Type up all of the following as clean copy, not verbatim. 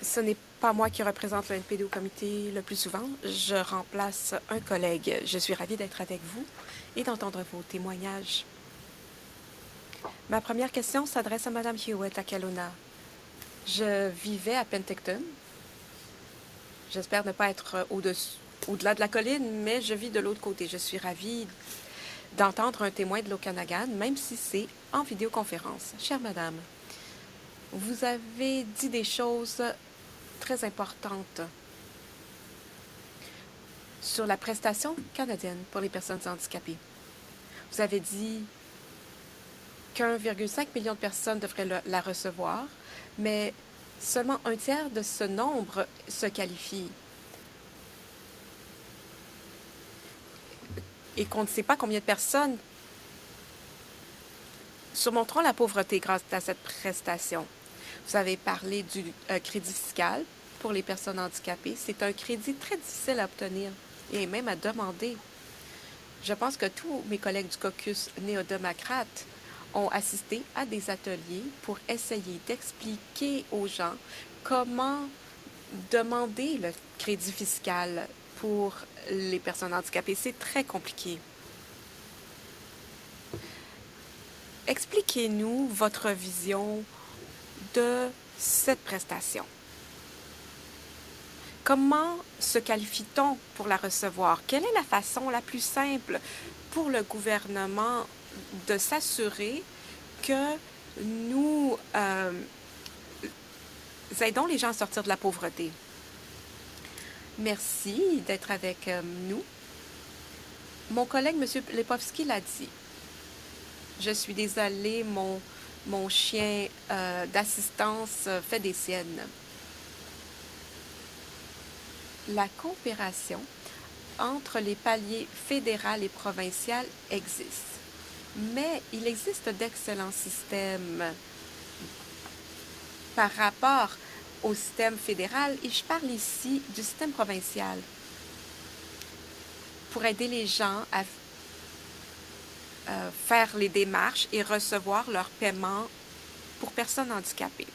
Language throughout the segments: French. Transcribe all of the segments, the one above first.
Ce n'est pas moi qui représente le NPD au comité le plus souvent. Je remplace un collègue. Je suis ravie d'être avec vous et d'entendre vos témoignages. Ma première question s'adresse à Madame Hewitt à Kelowna. Je vivais à Penticton. J'espère ne pas être au-delà de la colline, mais je vis de l'autre côté. Je suis ravie d'entendre un témoin de l'Okanagan, même si c'est en vidéoconférence. Chère Madame, vous avez dit des choses très importantes sur la prestation canadienne pour les personnes handicapées. Vous avez dit qu'1,5 million de personnes devraient la recevoir, mais seulement un tiers de ce nombre se qualifie. Et qu'on ne sait pas combien de personnes surmonteront la pauvreté grâce à cette prestation. Vous avez parlé du crédit fiscal pour les personnes handicapées. C'est un crédit très difficile à obtenir et même à demander. Je pense que tous mes collègues du caucus néo-démocrate ont assisté à des ateliers pour essayer d'expliquer aux gens comment demander le crédit fiscal pour les personnes handicapées. C'est très compliqué. Expliquez-nous votre vision de cette prestation. Comment se qualifie-t-on pour la recevoir? Quelle est la façon la plus simple pour le gouvernement de s'assurer que nous aidons les gens à sortir de la pauvreté? Merci d'être avec nous. Mon collègue, M. Lepofsky, l'a dit. Je suis désolée, mon chien d'assistance fait des siennes. La coopération entre les paliers fédéral et provincial existe, mais il existe d'excellents systèmes par rapport au système fédéral, et je parle ici du système provincial, pour aider les gens à faire les démarches et recevoir leur paiement pour personnes handicapées.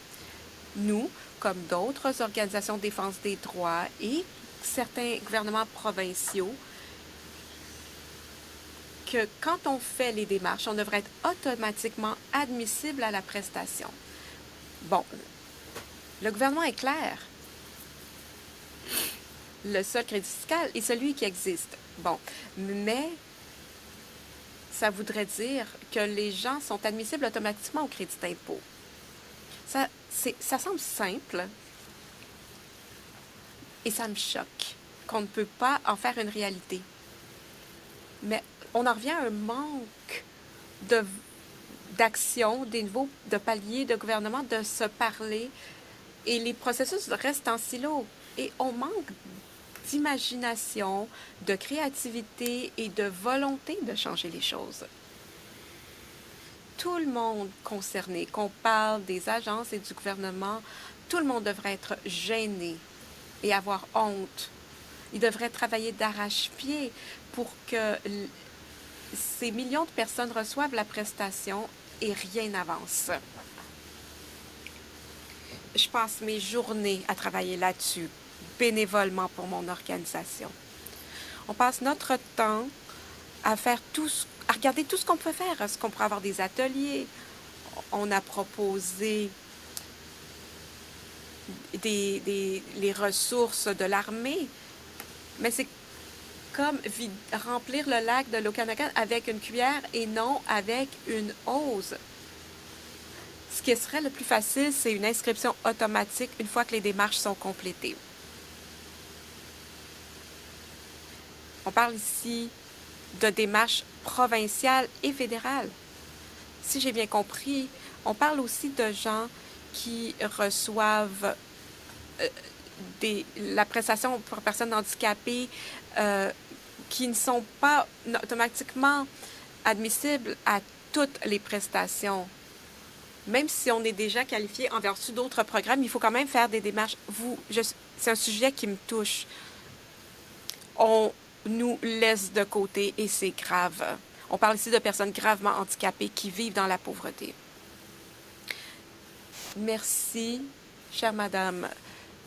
Nous, comme d'autres organisations de défense des droits et certains gouvernements provinciaux, que quand on fait les démarches, on devrait être automatiquement admissible à la prestation. Bon, le gouvernement est clair. Le seul crédit fiscal est celui qui existe. Bon, mais ça voudrait dire que les gens sont admissibles automatiquement au crédit d'impôt. Ça semble simple et ça me choque qu'on ne peut pas en faire une réalité. Mais on en revient à un manque d'action des niveaux de paliers de gouvernement de se parler et les processus restent en silo. Et on manque d'imagination, de créativité et de volonté de changer les choses. Tout le monde concerné, qu'on parle des agences et du gouvernement, tout le monde devrait être gêné et avoir honte. Il devrait travailler d'arrache-pied pour que ces millions de personnes reçoivent la prestation et rien n'avance. Je passe mes journées à travailler là-dessus, bénévolement pour mon organisation. On passe notre temps à faire à regarder tout ce qu'on peut faire. Est-ce qu'on pourrait avoir des ateliers? On a proposé les ressources de l'armée, mais c'est comme remplir le lac de l'Okanagan avec une cuillère et non avec une hose. Ce qui serait le plus facile, c'est une inscription automatique une fois que les démarches sont complétées. On parle ici de démarches provinciales et fédérales. Si j'ai bien compris, on parle aussi de gens qui reçoivent la prestation pour personnes handicapées qui ne sont pas automatiquement admissibles à toutes les prestations. Même si on est déjà qualifié en vertu d'autres programmes, il faut quand même faire des démarches. C'est un sujet qui me touche. On nous laisse de côté et c'est grave. On parle ici de personnes gravement handicapées qui vivent dans la pauvreté. Merci, chère Madame